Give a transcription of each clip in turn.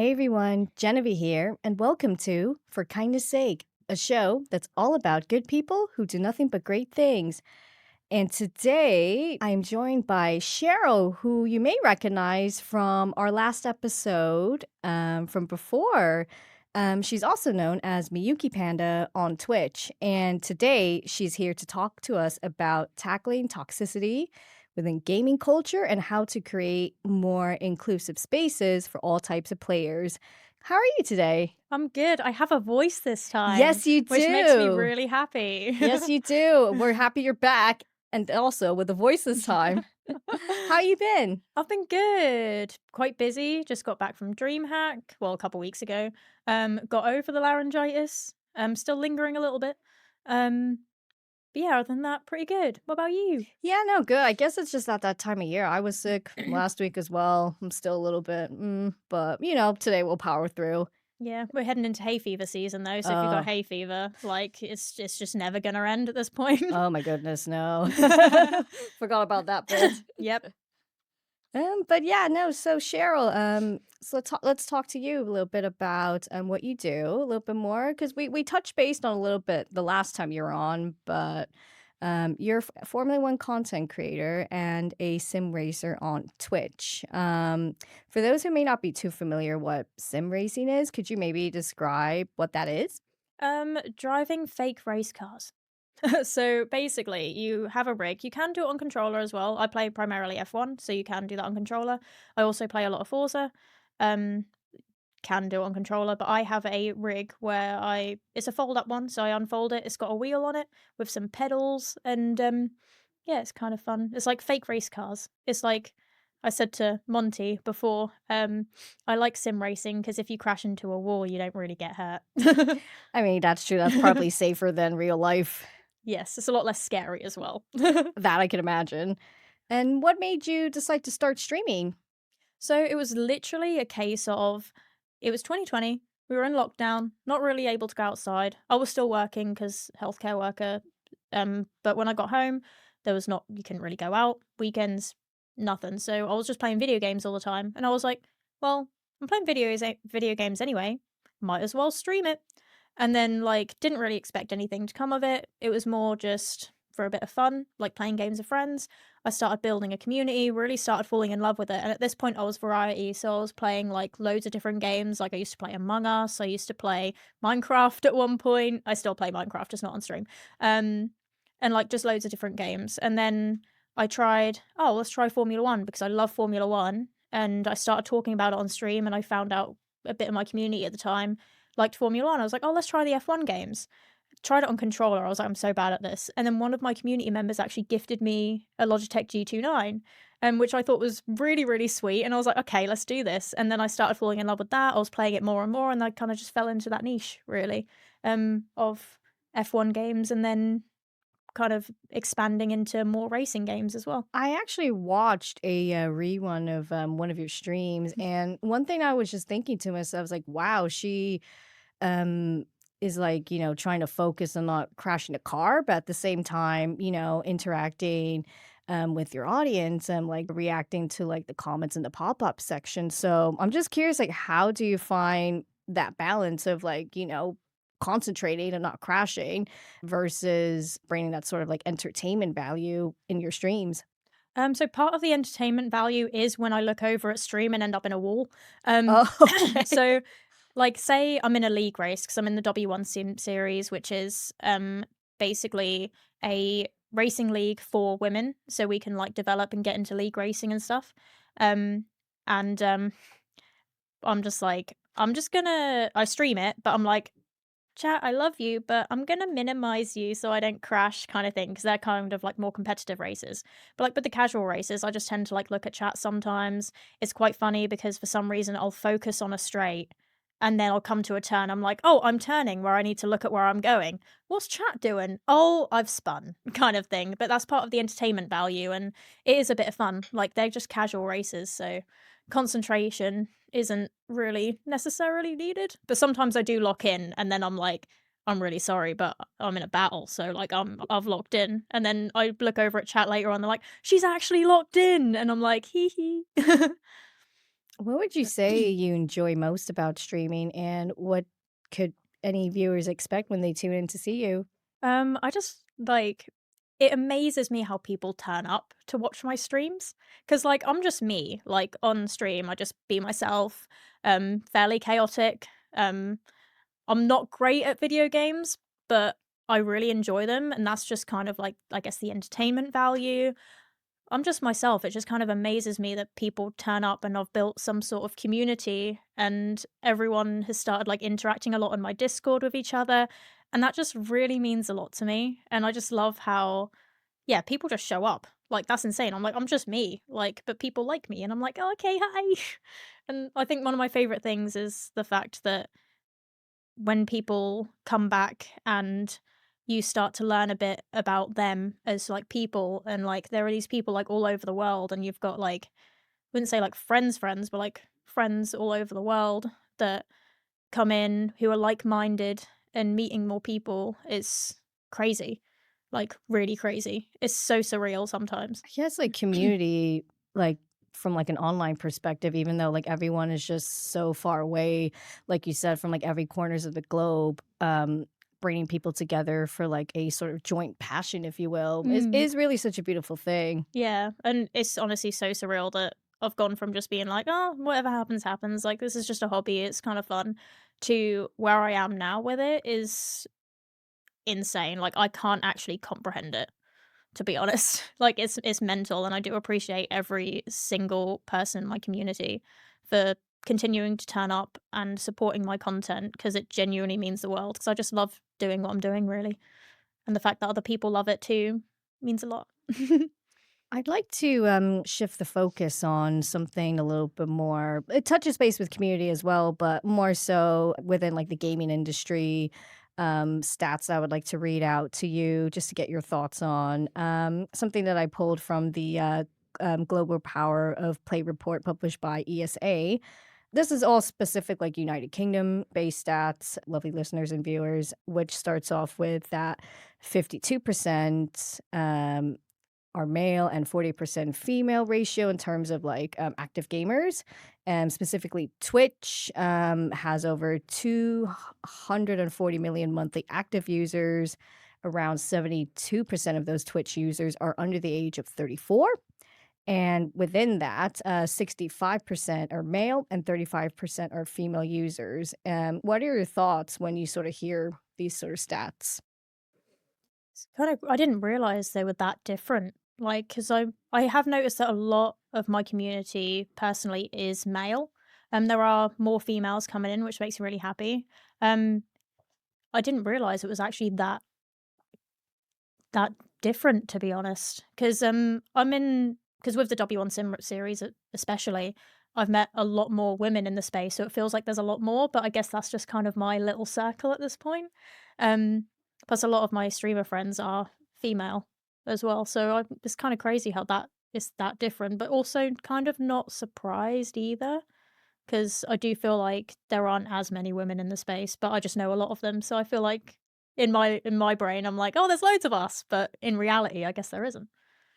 Hey everyone, Genevieve here, and welcome to For Kindness Sake, a show that's all about good people who do nothing but great things. And today I'm joined by Cheryl, who you may recognize from our last episode from before. She's also known as MiyukiPanda on Twitch. And today she's here to talk to us about tackling toxicity within gaming culture and how to create more inclusive spaces for all types of players. How are you today? I'm good. I have a voice this time. Yes, you Which makes me do. really happy. Yes, you do. We're happy you're back, and also with a voice this time. How you been? I've been good. Quite busy. Just got back from DreamHack, well, a couple weeks ago. Got over the laryngitis. Still lingering a little bit. But yeah, other than that, pretty good. What about you? Yeah, no, good. I guess it's just at that time of year. I was sick last week as well. I'm still a little bit, but today we'll power through. Yeah, we're heading into hay fever season though, so if you've got hay fever, like it's just never gonna end at this point. Oh my goodness, no. Forgot about that bit. Yep. But yeah, no. So Cheryl, so let's talk to you a little bit about what you do a little bit more because we touched based on a little bit the last time you were on, but you're a Formula One content creator and a sim racer on Twitch. For those who may not be too familiar what sim racing is, could you maybe describe what that is? Driving fake race cars. So basically, you have a rig. You can do it on controller as well. I play primarily F1, so you can do that on controller. I also play a lot of Forza. Um, can do it on controller, but I have a rig where it's a fold up one, so I unfold it. It's got a wheel on it with some pedals, and yeah, it's kind of fun. It's like fake race cars. It's like I said to Monty before, I like sim racing because if you crash into a wall, you don't really get hurt. I mean, that's true. That's probably safer than real life. Yes, it's a lot less scary as well. That I can imagine. And what made you decide to start streaming? So it was literally a case of it was 2020. We were in lockdown, not really able to go outside. I was still working because healthcare worker. But when I got home, there was not you couldn't really go out. Weekends, nothing. So I was just playing video games all the time. And I was like, well, I'm playing video games anyway. Might as well stream it. And then like didn't really expect anything to come of it. It was more just for a bit of fun, like playing games with friends. I started building a community, really started falling in love with it. And at this point, I was variety. So I was playing like loads of different games. Like I used to play Among Us. I used to play Minecraft at one point. I still play Minecraft, just not on stream. And like just loads of different games. And then I tried, let's try Formula One because I love Formula One. And I started talking about it on stream and I found out a bit of my community at the time liked Formula One. I was like, let's try the F1 games. Tried it on controller. I was like, I'm so bad at this. And then one of my community members actually gifted me a Logitech G29, which I thought was really, really sweet. And I was like, okay, let's do this. And then I started falling in love with that. I was playing it more and more, and I kind of just fell into that niche, really, of F1 games, and then kind of expanding into more racing games as well. I actually watched a rerun of one of your streams, and one thing I was just thinking to myself, I was like, wow, she um, is like, trying to focus on not crashing a car, but at the same time, interacting with your audience and like reacting to like the comments in the pop-up section. So I'm just curious, like, how do you find that balance of like, concentrating and not crashing versus bringing that sort of like entertainment value in your streams? So part of the entertainment value is when I look over at stream and end up in a wall. Oh, okay. So like say I'm in a league race because I'm in the W1 sim series, which is basically a racing league for women, so we can like develop and get into league racing and stuff. And I'm just like I stream it, but I'm like, chat, I love you, but I'm gonna minimize you so I don't crash, kind of thing, because they're kind of like more competitive races. But like with the casual races, I just tend to like look at chat sometimes. It's quite funny because for some reason I'll focus on a straight and then I'll come to a turn. I'm like, I'm turning where I need to look at where I'm going. What's chat doing? Oh, I've spun, kind of thing. But that's part of the entertainment value, and it is a bit of fun. Like they're just casual races, so concentration isn't really necessarily needed. But sometimes I do lock in and then I'm like, I'm really sorry, but I'm in a battle, so like I've locked in. And then I look over at chat later on, they're like, she's actually locked in, and I'm like, hee hee. What would you say you enjoy most about streaming, and what could any viewers expect when they tune in to see you? I just like it amazes me how people turn up to watch my streams because like I'm just me. Like on stream, I just be myself. Fairly chaotic. Um, I'm not great at video games, but I really enjoy them, and that's just kind of like I guess the entertainment value. I'm just myself. It just kind of amazes me that people turn up and I've built some sort of community and everyone has started like interacting a lot on my Discord with each other. And that just really means a lot to me. And I just love how, yeah, people just show up. Like, that's insane. I'm like, I'm just me. Like, but people like me. And I'm like, oh, okay, hi. And I think one of my favorite things is the fact that when people come back and you start to learn a bit about them as like people and like there are these people like all over the world and you've got like wouldn't say like friends but like friends all over the world that come in who are like-minded and meeting more people is crazy, like really crazy. It's so surreal sometimes. I guess like community, like from like an online perspective, even though like everyone is just so far away, like you said, from like every corners of the globe, bringing people together for like a sort of joint passion, if you will, Mm. is really such a beautiful thing. Yeah, and it's honestly so surreal that I've gone from just being like, "Oh, whatever happens, happens. Like, this is just a hobby. It's kind of fun," to where I am now with it is insane. Like, I can't actually comprehend it, to be honest. Like, it's mental, and I do appreciate every single person in my community for continuing to turn up and supporting my content because it genuinely means the world. Because I just love doing what I'm doing, really, and the fact that other people love it too means a lot. I'd like to shift the focus on something a little bit more. It touches base with community as well, but more so within like the gaming industry. Stats I would like to read out to you just to get your thoughts on. Something that I pulled from the Global Power of Play report published by ESA. This is all specific, like United Kingdom based stats, lovely listeners and viewers, which starts off with that 52% are male and 40% female ratio in terms of like active gamers. And specifically, Twitch has over 240 million monthly active users. Around 72% of those Twitch users are under the age of 34. And within that, 65% are male and 35% are female users. What are your thoughts when you sort of hear these sort of stats? It's kind of I didn't realize they were that different. Like, because I have noticed that a lot of my community personally is male. There are more females coming in, which makes me really happy. Um, I didn't realize it was actually that different, to be honest. Because I'm in because with the W1 Sim series, especially, I've met a lot more women in the space, so it feels like there's a lot more. But I guess that's just kind of my little circle at this point. Um, Plus, a lot of my streamer friends are female as well, so it's kind of crazy how that is that different. But also, kind of not surprised either, because I do feel like there aren't as many women in the space, but I just know a lot of them, so I feel like in my brain, I'm like, "Oh, there's loads of us," but in reality, I guess there isn't.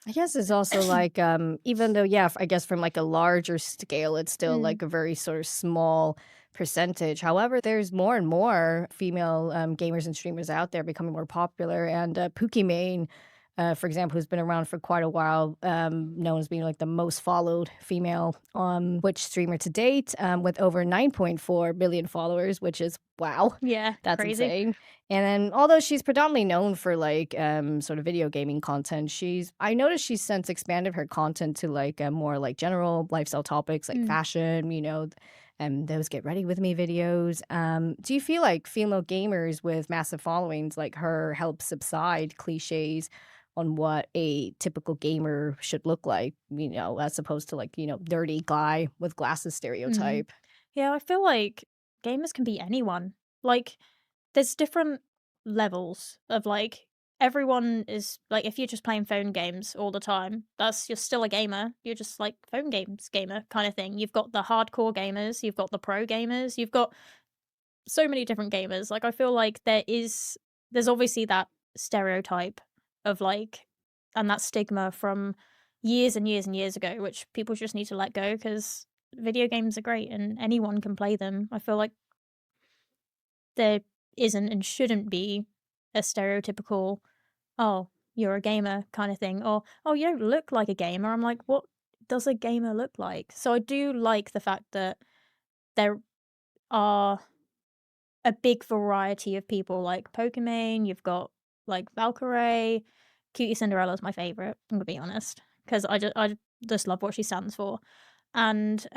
I guess it's also like, even though, yeah, I guess from like a larger scale, it's still Mm, like a very sort of small percentage. However, there's more and more female gamers and streamers out there becoming more popular. And Pokimane, for example, who's been around for quite a while, known as being like the most followed female Twitch streamer to date, with over 9.4 billion followers, which is wow, yeah, that's crazy. insane. And then although she's predominantly known for like sort of video gaming content, I noticed she's since expanded her content to like more like general lifestyle topics like Mm. fashion, and those get ready with me videos. Do you feel like female gamers with massive followings like her help subside cliches on what a typical gamer should look like, as opposed to like, dirty guy with glasses Mhm. stereotype? Yeah, I feel like gamers can be anyone. Like, there's different levels of, like everyone is like, if you're just playing phone games all the time, you're still a gamer. You're just, like, phone games gamer kinda thing. You've got the hardcore gamers, you've got the pro gamers, you've got so many different gamers. Like, I feel like there's obviously that stereotype of, like and that stigma from years and years and years ago, which people just need to let go because video games are great and anyone can play them. I feel like there isn't and shouldn't be a stereotypical, "Oh, you're a gamer," kinda thing, or, "Oh, you don't look like a gamer." I'm like, "What does a gamer look like?" So I do like the fact that there are a big variety of people, like Pokemon, you've got, like, Valkyrae, Cutie Cinderella's my favorite, I'm gonna be honest, 'cause I just love what she stands for, and,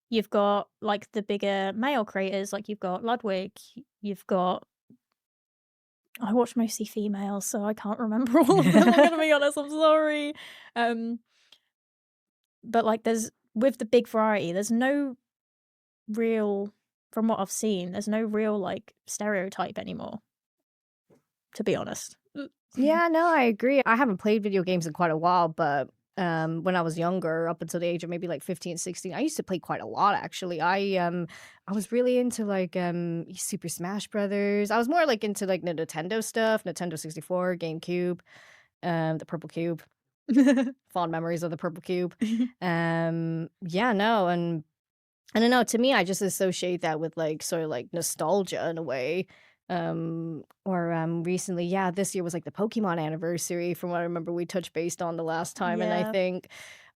you've got, like, the bigger male creators, like, you've got Ludwig, you've got I watch mostly females, so I can't remember all of them, I'm gonna be honest, I'm sorry. Um, but, like, there's with the big variety, there's no real from what I've seen, there's no real, like, stereotype anymore, to be honest. Yeah, no, I agree. I haven't played video games in quite a while, but when I was younger, up until the age of maybe like 15, 16, I used to play quite a lot actually. I was really into like Super Smash Brothers. I was more like into like the Nintendo stuff, Nintendo 64, GameCube, the Purple Cube. Fond memories of the Purple Cube. Yeah, no, and I don't know, to me, I just associate that with, like, sort of, like, nostalgia in a way. Recently, yeah, this year was, like, the Pokemon anniversary from what I remember we touched based on the last time, and I Yeah. think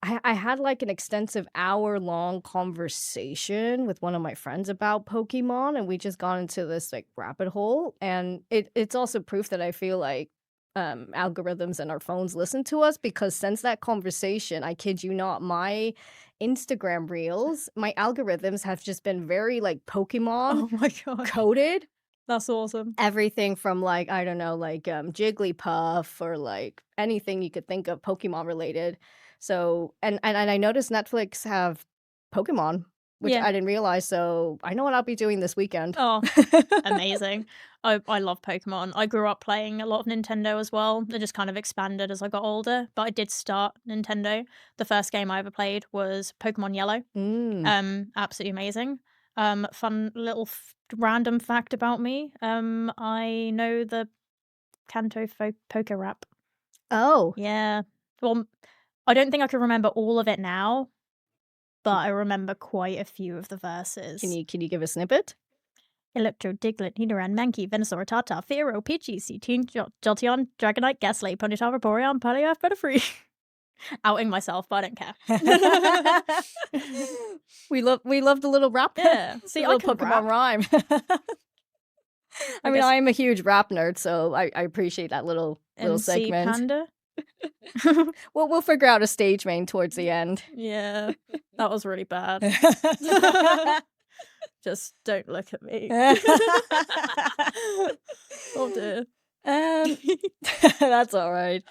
I had, like, an extensive hour-long conversation with one of my friends about Pokemon, and we just got into this, like, rabbit hole, and it's also proof that I feel like, algorithms and our phones listen to us because since that conversation, I kid you not, my Instagram reels, my algorithms have just been very, like, Pokemon Oh my god. coded. That's awesome. Everything from, like, I don't know, like, Jigglypuff or, like, anything you could think of Pokemon related. So and I noticed Netflix have Pokemon, which Yeah. I didn't realize, so I know what I'll be doing this weekend. Oh, amazing. I love Pokemon. I grew up playing a lot of Nintendo as well. It just kind of expanded as I got older, but I did start Nintendo. The first game I ever played was Pokemon Yellow. Mm. Absolutely amazing. Fun little random fact about me. I know the Kanto Poker Rap. Oh. Yeah. Well, I don't think I can remember all of it now, but Can I remember quite a few of the can verses. you give a snippet? Electro, Diglett, Nidoran, Mankey, Venusaur, Tata, Fearow, Pidgey, Seateen, Jolteon, Dragonite, Gastly, Ponyta, Vaporeon, Poliwrath, Butterfree. Outing myself, but I don't care. We love the little rap Yeah. the See, I little can Pokemon rap. rhyme. I I mean, guess I'm a huge rap nerd, so I appreciate that little MC segment. Panda. We'll figure out a stage main towards the end. Yeah. That was really bad. Just don't look at me. Oh dear. Um, that's alright.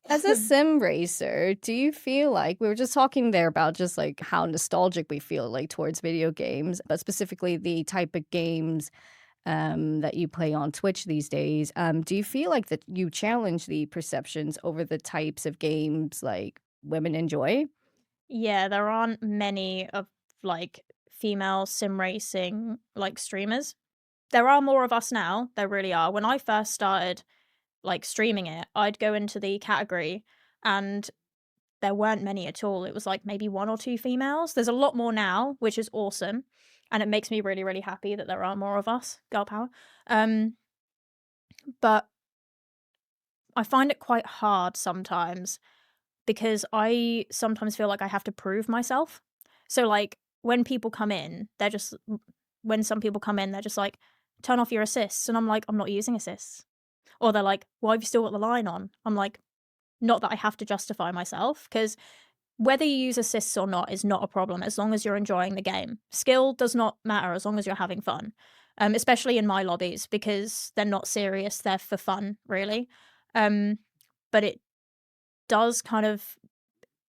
As a sim racer, do you feel like we were just talking there about just, like, how nostalgic we feel, like, towards video games, but specifically the type of games, that you play on Twitch these days, do you feel like that you challenge the perceptions over the types of games, like, women enjoy? Yeah, there aren't many of, like, female sim racing, like, streamers. There are more of us now, there really are. When I first started, like, streaming it, I'd go into the category and there weren't many at all. It was, like, maybe 1 or 2 females. There's a lot more now, which is awesome, and it makes me really, really happy that there are more of us. Girl power. Um, but I find it quite hard sometimes because I sometimes feel like I have to prove myself. So, like, when people come in, they're just when some people come in, they're just like, "Turn off your assists," and I'm like, "I'm not using assists." Or they're like, "Why have you still got the line on?" I'm like, "Not that I have to justify myself, because whether you use assists or not is not a problem as long as you're enjoying the game. Skill does not matter as long as you're having fun, especially in my lobbies because they're not serious, they're for fun, really. Um, but it does kind of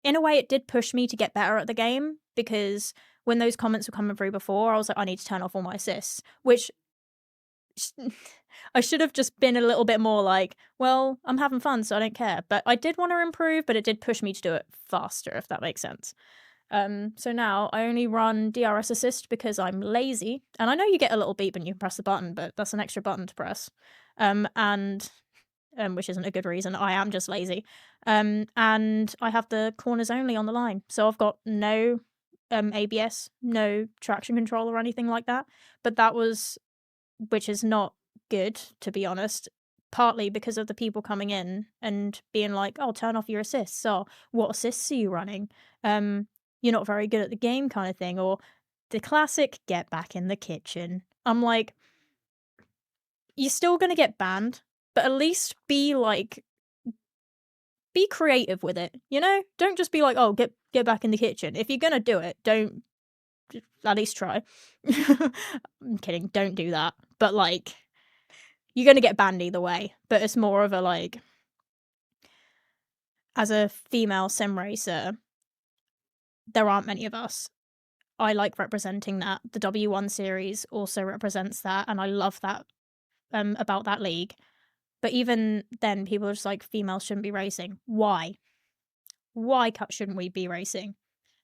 in a way, it did push me to get better at the game because when those comments were coming through before, I was like, I need to turn off all my assists, which I should have just been a little bit more like, well, I'm having fun, so I don't care. But I did want to improve, but it did push me to do it faster, if that makes sense. So now I only run DRS assist because I'm lazy, and I know you get a little beep when you press the button, but that's an extra button to press. And which isn't a good reason. I am just lazy. And I have the corners only on the line. So I've got no ABS, no traction control or anything like that. But that was, which is not good, to be honest, partly because of the people coming in and being like, "Oh, turn off your assists," or "What assists are you running? You're not very good at the game," kind of thing, or the classic "Get back in the kitchen." I'm like, "You're still gonna get banned, but at least be creative with it, you know? Don't just be like, "Oh, get back in the kitchen." If you're gonna do it, don't just at least try. I'm kidding, don't do that. But, like, you're gonna get banned either way, but it's more of a, like, as a female sim racer, there aren't many of us. I like representing that. The W1 series also represents that, and I love that, about that league. But even then, people are just like, "Females shouldn't be racing." Why? Why shouldn't we be racing?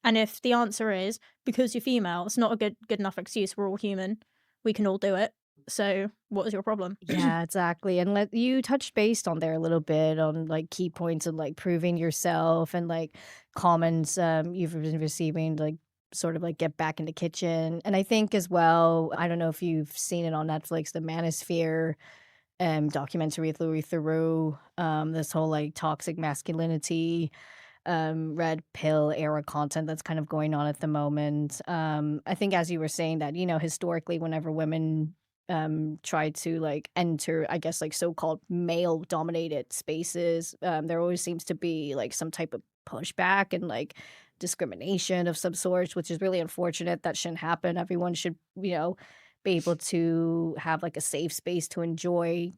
And if the answer is, "Because you're female," it's not a good enough excuse, we're all human. We can all do it. So, what is your problem? Yeah, exactly. And let you touched based on there a little bit on like key points of like proving yourself and like comments you've been receiving like sort of like get back in the kitchen. And I think as well, I don't know if you've seen it on Netflix, the Manosphere documentary with Louis Theroux, this whole like toxic masculinity, red pill era content that's kind of going on at the moment. I think as you were saying that, you know, historically whenever women try to like enter, I guess like so-called male dominated spaces, there always seems to be like some type of pushback and like discrimination of some sort, which is really unfortunate. That shouldn't happen. Everyone should, you know, be able to have like a safe space to enjoy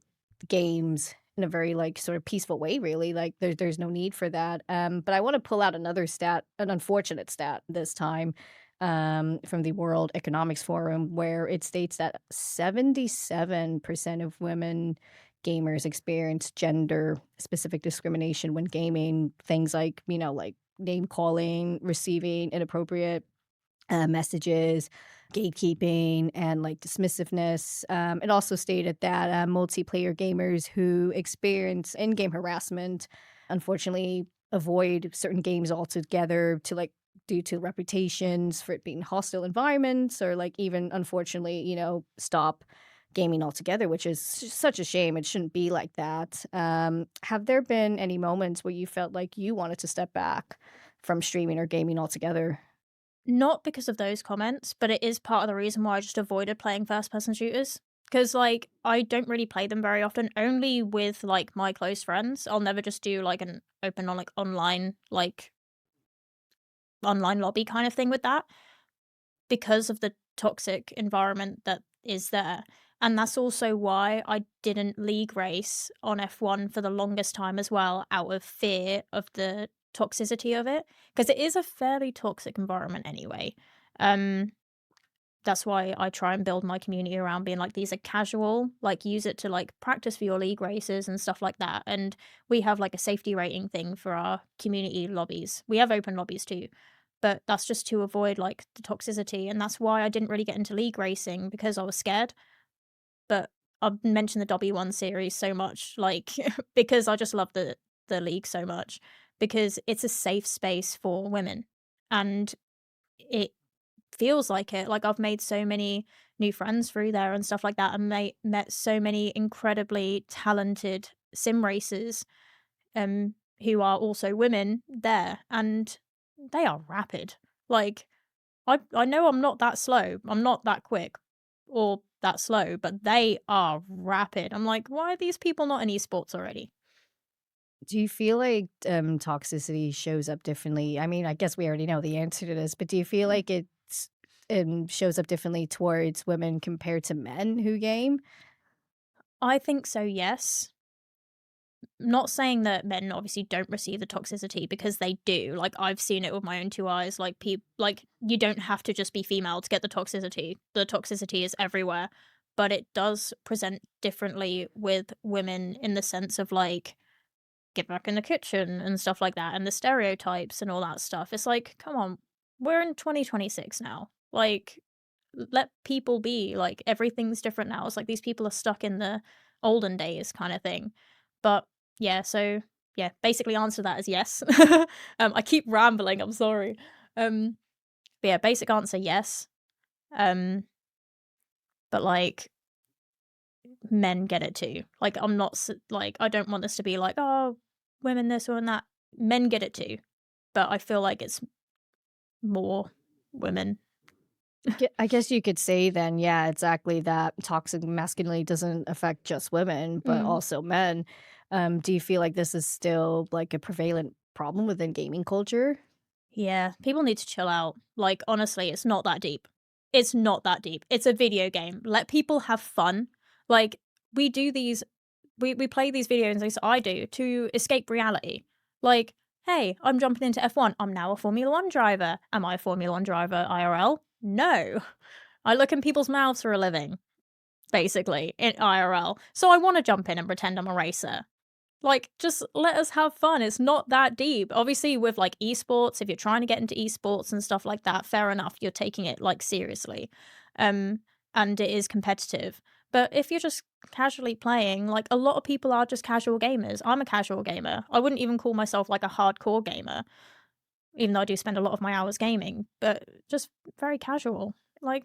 games in a very like sort of peaceful way, really. Like there's no need for that. But I want to pull out another stat, an unfortunate stat this time, from the World Economics Forum, where it states that 77% of women gamers experience gender specific discrimination when gaming. Things like, you know, like name calling, receiving inappropriate messages, gatekeeping, and like dismissiveness. It also stated that multiplayer gamers who experience in game harassment unfortunately avoid certain games altogether to like due to reputations for it being hostile environments or like even unfortunately, you know, stop gaming altogether, which is such a shame. It shouldn't be like that. Have there been any moments where you felt like you wanted to step back from streaming or gaming altogether? Not because of those comments, but it is part of the reason why I just avoided playing first person shooters. Because, like, I don't really play them very often, only with, like, my close friends. I'll never just do, like, an open on, like, online lobby kind of thing with that because of the toxic environment that is there. And that's also why I didn't league race on F1 for the longest time as well, out of fear of the toxicity of it, because it is a fairly toxic environment anyway. Um, that's why I try and build my community around being like, these are casual, like use it to like practice for your league races and stuff like that. And we have like a safety rating thing for our community lobbies. We have open lobbies too, but that's just to avoid like the toxicity. And that's why I didn't really get into league racing, because I was scared. But I've mentioned the W1 series so much, like because I just love the league so much, because it's a safe space for women. And it feels like it. Like, I've made so many new friends through there and stuff like that, and met so many incredibly talented sim racers, who are also women there, and they are rapid. Like, I know I'm not that slow, I'm not that quick or that slow, but they are rapid. I'm like, "Why are these people not in esports already?" Do you feel like, toxicity shows up differently? I mean, I guess we already know the answer to this, but do you feel like it's shows up differently towards women compared to men who game? I think so, yes. Not saying that men obviously don't receive the toxicity, because they do. Like, I've seen it with my own 2 eyes. Like, like, you don't have to just be female to get the toxicity. The toxicity is everywhere, but it does present differently with women in the sense of, like, get back in the kitchen and stuff like that, and the stereotypes and all that stuff. It's like, come on, we're in 2026 now. Like, let people be. Like, everything's different now. It's like these people are stuck in the olden days kind of thing. But yeah, so yeah, basically answer that as yes. I keep rambling, I'm sorry. Um But yeah, basic answer, yes. Um, but like men get it too. Like I'm not like I don't want this to be like, oh, women this or that. Men get it too, but I feel like it's more women. I guess you could say then, yeah, exactly that toxic masculinity doesn't affect just women, but Mm. also men. Do you feel like this is still like a prevalent problem within gaming culture? Yeah, people need to chill out. Like honestly, it's not that deep. It's not that deep. It's a video game. Let people have fun. Like we do these we play these video games, at least I do, to escape reality. Like, hey, I'm jumping into F1. I'm now a Formula 1 driver. Am I a Formula 1 driver IRL? No. I look in people's mouths for a living, basically, in IRL. So I want to jump in and pretend I'm a racer. Like, just let us have fun. It's not that deep. Obviously, with like esports, if you're trying to get into esports and stuff like that, fair enough. You're taking it like seriously. Um, and it is competitive. But if you're just casually playing, like a lot of people are just casual gamers. I'm a casual gamer. I wouldn't even call myself like a hardcore gamer, even though I do spend a lot of my hours gaming, but just very casual. Like,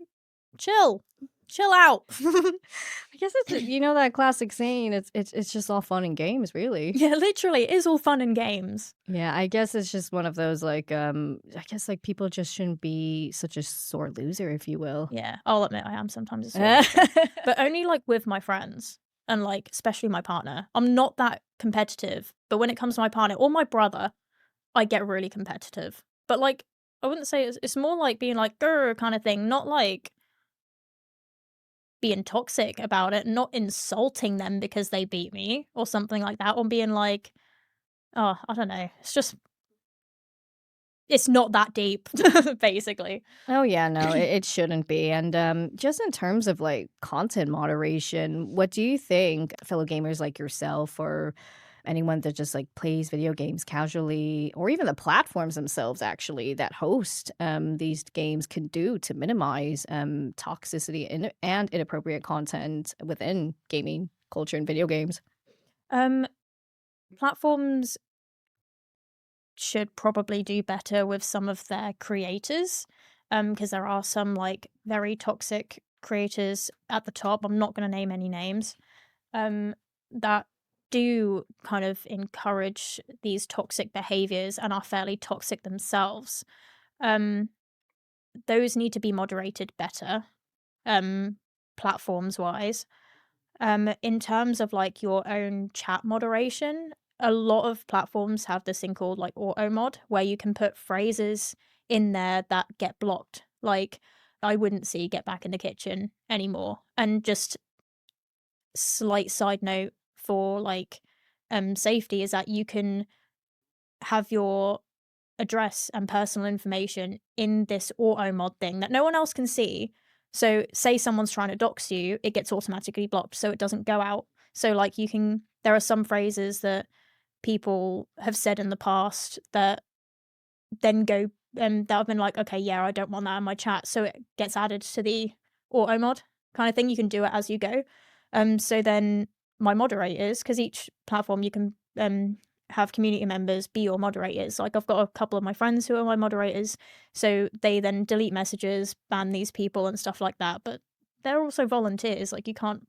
chill. Chill out. I guess it's that classic saying, it's just all fun and games, really. Yeah, literally, it is all fun and games. Yeah, I guess it's just one of those like I guess like people just shouldn't be such a sore loser, if you will. Yeah, I'll admit I am sometimes a sore loser, but only, like, with my friends and, like, especially my partner. I'm not that competitive, but when it comes to my partner or my brother, I get really competitive. But, like, I wouldn't say it's more like being like, "Grr," kinda thing, not, like, being toxic about it, not insulting them because they beat me or something like that, or being like, oh, I don't know. It's not that deep, basically. Oh yeah, no, it shouldn't be. And just in terms of like content moderation, what do you think fellow gamers like yourself or anyone that just like plays video games casually, or even the platforms themselves actually that host these games can do to minimize toxicity and inappropriate content within gaming culture and video games? Um, Platforms should probably do better with some of their creators, because there are some, like, very toxic creators at the top, I'm not gonna name any names, that do kind of encourage these toxic behaviors and are fairly toxic themselves. Um, those need to be moderated better, um, platforms-wise. In terms of, like, your own chat moderation, a lot of platforms have this thing called, like, auto mod, where you can put phrases in there that get blocked. Like, I wouldn't see "get back in the kitchen" anymore. And just slight side note for, like, safety is that you can have your address and personal information in this auto mod thing that no one else can see. So say someone's trying to dox you, it gets automatically blocked so it doesn't go out. So like there are some phrases that people have said in the past that then go that I've been like, okay, yeah, I don't want that in my chat. So it gets added to the auto mod kind of thing. You can do it as you go. So then my moderators, because each platform you can have community members be your moderators. Like I've got a couple of my friends who are my moderators. So they then delete messages, ban these people and stuff like that. But they're also volunteers. Like you can't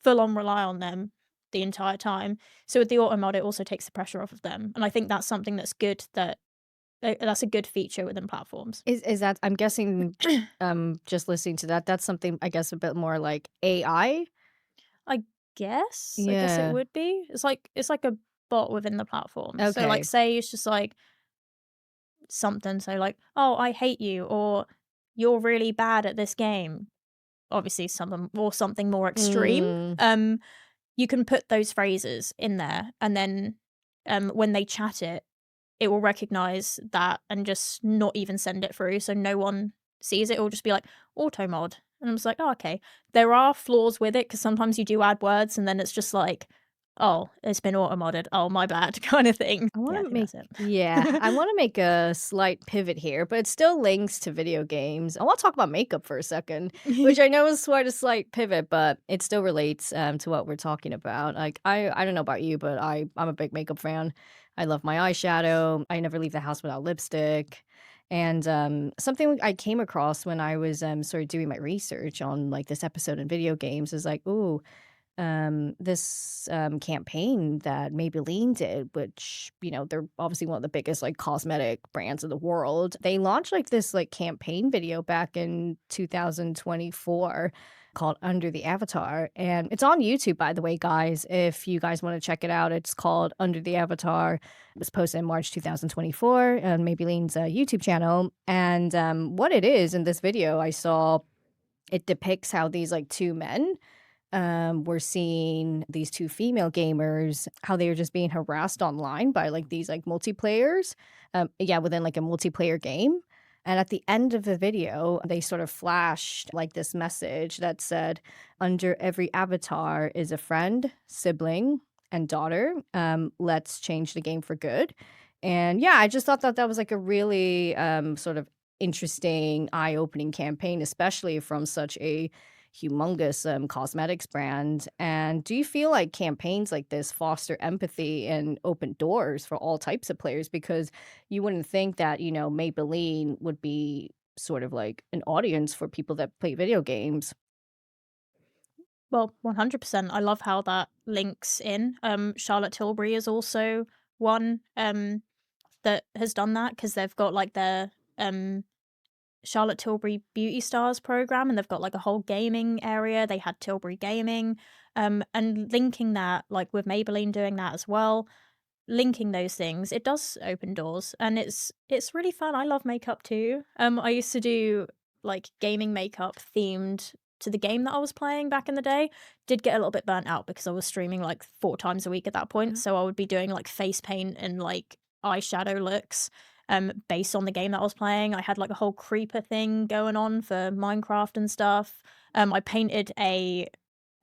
full on rely on them the entire time. So with the auto mod, it also takes the pressure off of them. And I think that's something that's good that's a good feature within platforms. Is that, I'm guessing, just listening to that, that's something I guess a bit more like AI? I I guess it Yeah. would be. It's like a bot within the platform. So like Okay. say it's just like something, so like, "Oh, I hate you," or "You're really bad at this game." Obviously something more extreme. Mm. Um, you can put those phrases in there and then when they chat it, it will recognize that and just not even send it through so no one sees it. It will just be like auto mod. And I'm just like, oh, okay. There are flaws with it because sometimes you do add words and then it's just like, oh, it's been auto modded. Oh, my bad, kind of thing. I Yeah, wanna I think make that's it. Yeah, I wanna make a slight pivot here, but it still links to video games. I wanna talk about makeup for a second, which I know is quite a slight pivot, but it still relates, to what we're talking about. Like, I don't know about you, but I'm a big makeup fan. I love my eyeshadow. I never leave the house without lipstick, And something I came across when I was sort of doing my research on like this episode in video games is like, ooh, this campaign that Maybelline did, which, you know, they're obviously one of the biggest like cosmetic brands in the world. They launched like this like campaign video back in 2024 called Under the Avatar. And it's on YouTube, by the way, guys. If you guys want to check it out, it's called Under the Avatar. It was posted in March 2024 on Maybelline's YouTube channel. And what it is in this video, I saw it depicts how these like two men we're seeing these two female gamers, how they were just being harassed online by like these like multiplayers. Yeah, within like a multiplayer game. And at the end of the video, they sort of flashed like this message that said, under every avatar is a friend, sibling, and daughter. Let's change the game for good. And yeah, I just thought that that was like a really sort of interesting, eye-opening campaign, especially from such a humongous cosmetics brand. And do you feel like campaigns like this foster empathy and open doors for all types of players? Because you wouldn't think that, you know, Maybelline would be sort of like an audience for people that play video games. Well, 100%. I love how that links in. Charlotte Tilbury is also one that has done that because they've got like their Charlotte Tilbury Beauty Stars program, and they've got like a whole gaming area. They had Tilbury Gaming, and linking that like with Maybelline doing that as well. Linking those things, it does open doors, and it's really fun. I love makeup too. I used to do like gaming makeup themed to the game that I was playing back in the day. Did get a little bit burnt out because I was streaming like 4 times a week at that point. So I would be doing like face paint and like eyeshadow looks based on the game that I was playing. I had like a whole creeper thing going on for Minecraft and stuff. I painted a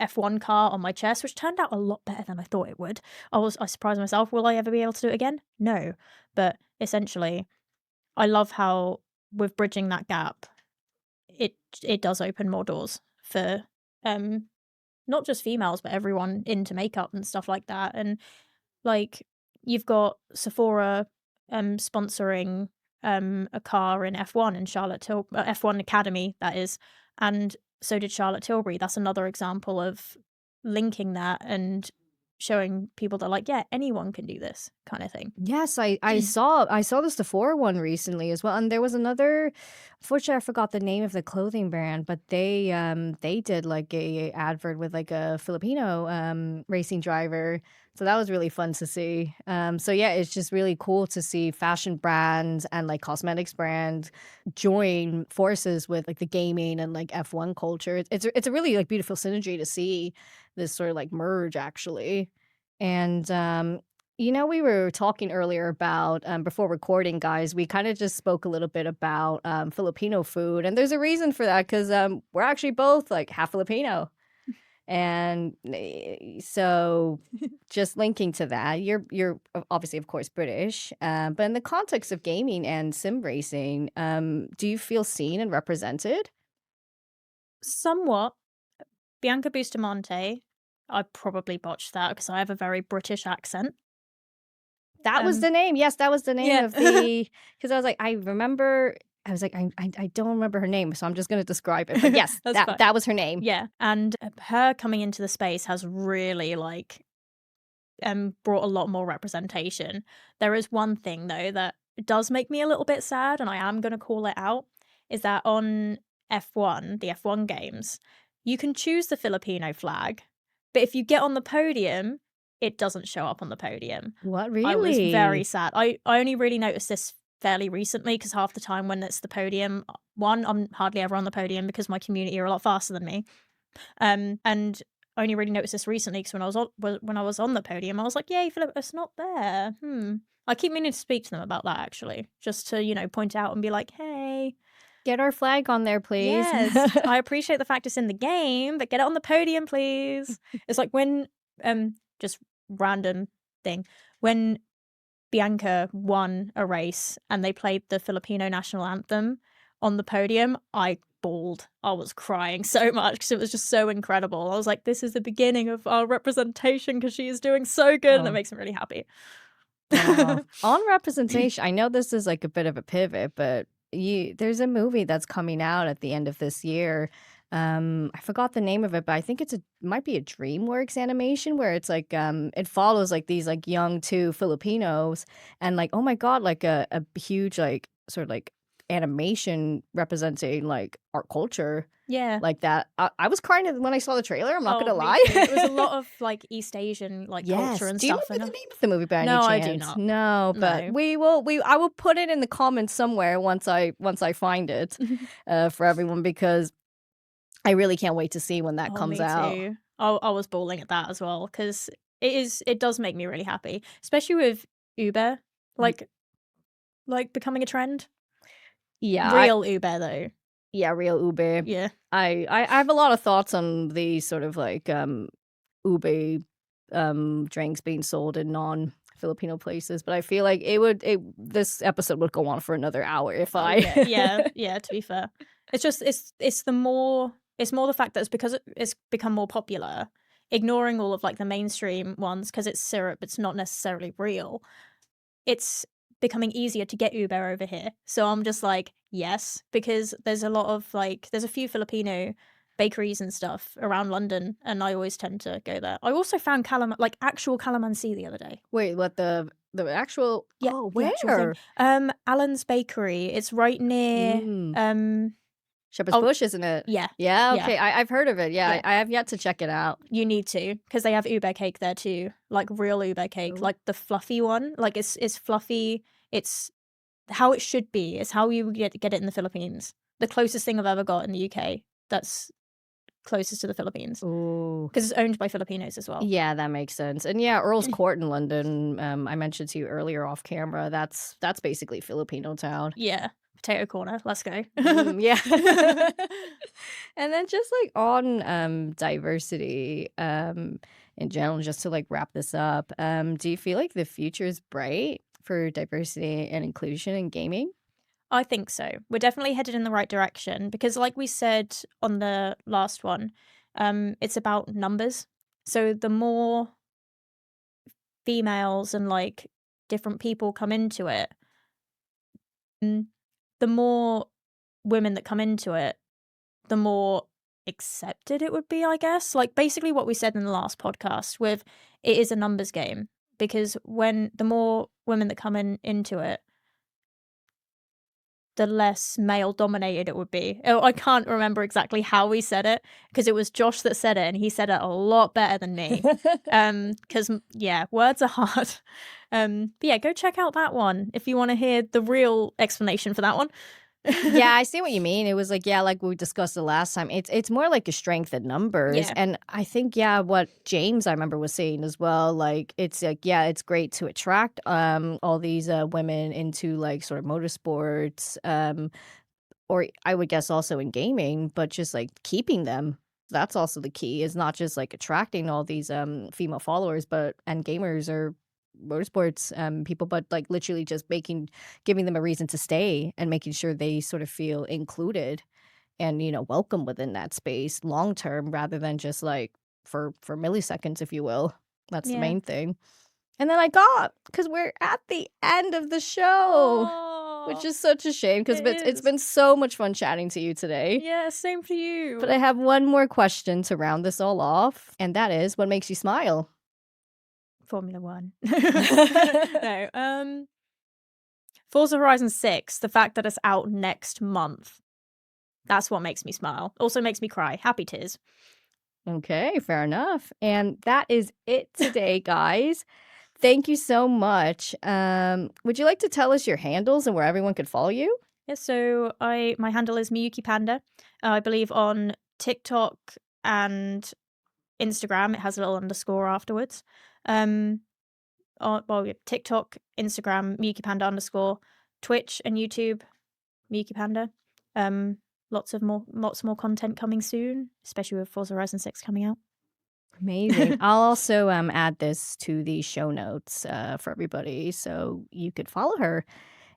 F1 car on my chest, which turned out a lot better than I thought it would. I surprised myself. Will I ever be able to do it again? No. But essentially, I love how with bridging that gap, it does open more doors for not just females, but everyone into makeup and stuff like that. And like you've got Sephora sponsoring a car in F1 in F1 Academy, that is, and so did Charlotte Tilbury. That's another example of linking that and showing people that like, yeah, anyone can do this kind of thing. Yes, I saw the Sephora one recently as well, and there was another. Unfortunately, I forgot the name of the clothing brand, but they did like a advert with like a Filipino racing driver, so that was really fun to see. So yeah, it's just really cool to see fashion brands and like cosmetics brands join forces with like the gaming and like F1 culture. It's a really like beautiful synergy to see this sort of like merge actually. And you know, we were talking earlier about before recording, guys. We kind of just spoke a little bit about Filipino food, and there's a reason for that because we're actually both like half Filipino, and so just linking to that, you're obviously, of course, British, but in the context of gaming and sim racing, do you feel seen and represented? Somewhat. Bianca Bustamante, I probably botched that because I have a very British accent. That was the name. Yes, that was the name Yeah. of the. Because I was like, I was like, I don't remember her name, so I'm just going to describe it. But yes, That's fine. that was her name. Yeah, and her coming into the space has really like brought a lot more representation. There is one thing though that does make me a little bit sad, and I am going to call it out, is that on F1, the F1 games, you can choose the Filipino flag, but if you get on the podium, it doesn't show up on the podium. What, I was really? very sad. I only really noticed this fairly recently because half the time when it's the podium, one, I'm hardly ever on the podium because my community are a lot faster than me. And I only really noticed this recently because when I was on the podium, I was like, "Yay, Philip, it's not there." I keep meaning to speak to them about that actually, just to point out and be like, "Hey, Get our flag on there, please. yes, I appreciate the fact it's in the game, but get it on the podium, please." It's like when just random thing when Bianca won a race and they played the Filipino national anthem on the podium, I bawled. I was crying so much because it was just so incredible. I was like, this is the beginning of our representation because she is doing so good, and it Oh. makes me really happy. On representation, I know this is like a bit of a pivot, but there's a movie that's coming out at the end of this year. I forgot the name of it, but I think might be a DreamWorks animation where it's like it follows like these like young two Filipinos and like, oh my God, like a huge like sort of like animation representing like our culture Yeah. like that. I was crying when I saw the trailer. I'm not Oh, gonna me lie. too. It was a lot of like East Asian like Yes. culture and Do you stuff. remember And the name of the movie by any no, I chance? do not. No, but No. I will put it in the comments somewhere once I find it for everyone because I really can't wait to see when that Oh, comes me out. too. I was bawling at that as well because it does make me really happy, especially with Uber, Ye- like becoming a trend. Yeah, Real Uber though. real ube. Yeah. I have a lot of thoughts on the sort of like ube drinks being sold in non-Filipino places, but I feel like this episode would go on for another hour if Oh I yeah, yeah. To be fair, it's just it's more the fact that it's because it's become more popular, ignoring all of like the mainstream ones because it's syrup. It's not necessarily real. It's becoming easier to get Uber over here. So I'm just like, yes, because there's a lot of like, there's a few Filipino bakeries and stuff around London, and I always tend to go there. I also found like actual calamansi the other day. Wait, what the actual? Yeah, Oh, the actual thing. where? Alan's Bakery. It's right near. Shepherd's Oh, Bush, isn't it? yeah, Yeah, yeah, okay. I've heard of it. Yeah, yeah. I have yet to check it out. You need to because they have Ube cake there too, like real Ube cake, Oh. like the fluffy one. Like it's fluffy. It's how it should be. It's how you get it in the Philippines. The closest thing I've ever got in the UK that's closest to the Philippines Ooh. because it's owned by Filipinos as well. Yeah, that makes sense. And yeah, Earl's Court in London, I mentioned to you earlier off camera, that's basically Filipino town. Yeah, potato corner. Let's go. Yeah. And then just like on diversity in general, just to like wrap this up, do you feel like the future is bright for diversity and inclusion in gaming? I think so. We're definitely headed in the right direction because, like we said on the last one, it's about numbers. So the more females and like different people come into it, the more women that come into it, the more accepted it would be, I guess. Like basically what we said in the last podcast with it is a numbers game because when the more women that come into it, the less male dominated it would be. Oh, I can't remember exactly how we said it because it was Josh that said it and he said it a lot better than me. Because yeah, words are hard. But yeah, go check out that one if you want to hear the real explanation for that one. Yeah, I see what you mean. It was like, yeah, like we discussed the last time. It's more like a strength in numbers. Yeah. And I think, yeah, what James I remember was saying as well, like it's like, yeah, it's great to attract all these women into like sort of motorsports, or I would guess also in gaming, but just like keeping them. That's also the key, is not just like attracting all these female followers, but and gamers or motorsports people, but like literally just giving them a reason to stay and making sure they sort of feel included and welcome within that space long term rather than just like for milliseconds, if you will. That's the Yeah. main thing. And then because we're at the end of the show, which is such a shame because it's been so much fun chatting to you today. Yeah, same for you. But I have one more question to round this all off, and that is, what makes you smile? Formula One. No. Forza Horizon 6, the fact that it's out next month. That's what makes me smile. Also makes me cry. Happy tears. Okay, fair enough. And that is it today, guys. Thank you so much. Would you like to tell us your handles and where everyone could follow you? Yeah, so my handle is MiyukiPanda. I believe on TikTok and Instagram it has a little underscore afterwards. TikTok, Instagram, MiyukiPanda underscore, Twitch and YouTube, MiyukiPanda. Lots more content coming soon, especially with Forza Horizon 6 coming out. Amazing. I'll also add this to the show notes for everybody so you could follow her.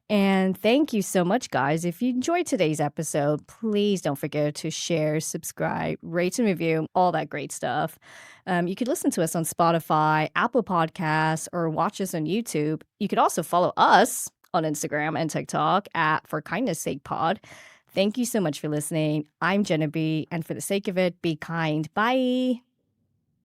And thank you so much, guys. If you enjoyed today's episode, please don't forget to share, subscribe, rate and review, all that great stuff. You could listen to us on Spotify, Apple Podcasts, or watch us on YouTube. You could also follow us on Instagram and TikTok at For Kindness Sake Pod. Thank you so much for listening. I'm Genevieve, and for the sake of it, be kind. Bye.